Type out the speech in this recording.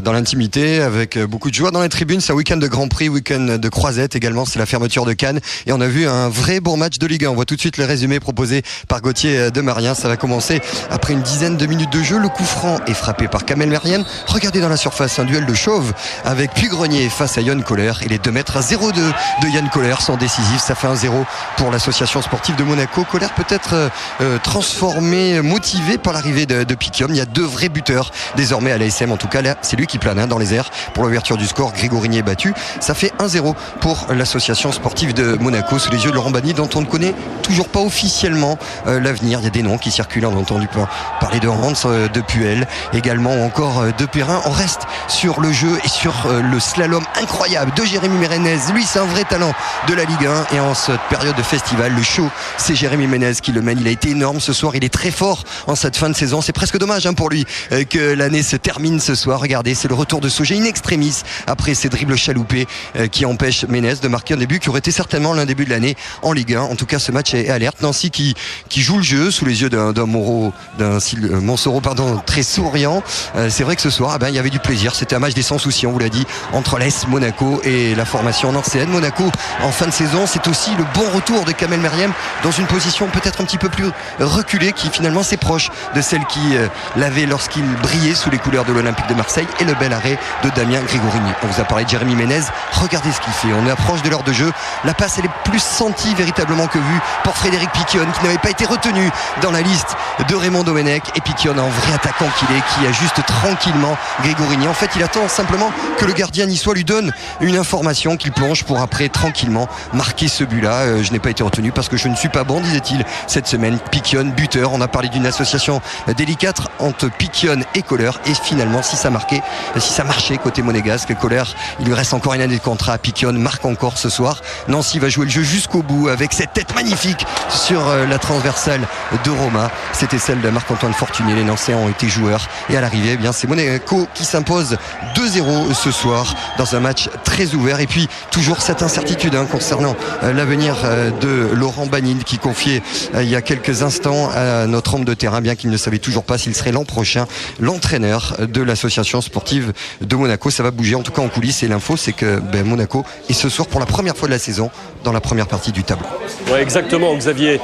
dans l'intimité, avec beaucoup de joie dans les tribunes. C'est un week-end de Grand Prix, week-end de croisette également. C'est la fermeture de Cannes et on a vu un vrai bon match de Ligue 1. On voit tout de suite le résumé proposé par Gauthier Demarien. Ça va commencer après une dizaine de minutes de jeu. Le coup franc est frappé par Kamel Meriem. Regardez dans la surface un duel de chauve avec Puy-Grenier face à Yann Kohler. Et les 2 mètres à 0,2 de Yann Kohler sont décisifs. Ça fait 1-0 pour l'association sportive de Monaco. Kohler peut être transformé, motivé par l'arrivée de Piquion. Il y a 2 vrais buteurs désormais à l'ASM. En tout cas, là, c'est lui qui plane dans les airs pour l'ouverture du score. Grigorigny est battu. Ça fait 1-0 pour l'association sportive de Monaco sous les yeux de Laurent Banny, dont on ne connaît toujours pas officiellement l'avenir. Il y a des noms qui circulent. On a entendu parler de Hans, de Puel également, ou encore de Perrin. On reste sur le jeu et sur le slalom incroyable de Jérémy Ménez. Lui, c'est un vrai talent de la Ligue 1. Et en cette période de festival, le show, c'est Jérémy Ménez qui le mène. Il a été énorme ce soir. Il est très fort en cette fin de saison. C'est presque dommage pour lui que l'année se termine ce soir. Regardez, c'est le retour de Sogé in extremis après ces dribbles chaloupés qui empêchent Ménez de marquer un début qui aurait été certainement l'un début de l'année en Ligue 1. En tout cas, ce match est alerte. Nancy qui joue le jeu sous les yeux d'un Montsoreau très souriant. C'est vrai que ce soir, il y avait du plaisir. C'était un match des sans soucis, on vous l'a dit, entre l'AS Monaco et la formation nancéenne. Monaco en fin de saison, c'est aussi le bon retour de Kamel Meriem dans une position peut-être un petit peu plus reculée, qui finalement s'est proche de celle qui l'avait lorsqu'il brillait sous les couleurs de l'Olympique de Marseille. Et le bel arrêt de Damien Grigorigny. On vous a parlé de Jérémy Ménez. Regardez ce qu'il fait. On est approche de l'heure de jeu. La passe, elle est plus sentie véritablement que vue pour Frédéric Piquion, qui n'avait pas été retenu dans la liste de Raymond Domenech. Et Piquion, un vrai attaquant qu'il est, qui ajuste tranquillement Grigorigny. En fait, il attend simplement que le gardien niçois lui donne une information qu'il plonge pour après tranquillement marquer ce but-là. Je n'ai pas été retenu parce que je ne suis pas bon, disait-il cette semaine. Piquion, buteur. On a parlé d'une association délicate entre Piquion et Kohler. Et finalement, si ça marchait côté monégasque, Kohler, il lui reste encore une année de contrat. Piquion marque encore ce soir. Nancy va jouer le jeu jusqu'au bout avec cette tête magnifique sur la transversale de Roma. C'était celle de Marc-Antoine Fortuné. Les Nancéens ont été joueurs. Et à l'arrivée, c'est Monaco qui s'impose 2-0 ce soir dans un match très ouvert. Et puis, toujours cette incertitude concernant l'avenir de Laurent Banny, qui confiait il y a quelques instants à notre homme de terrain, bien qu'il ne savait toujours pas s'il serait l'an prochain l'entraîneur de l'association sportive de Monaco. Ça va bouger en tout cas en coulisses, et l'info c'est que Monaco est ce soir pour la première fois de la saison dans la première partie du tableau. Ouais, exactement, Xavier.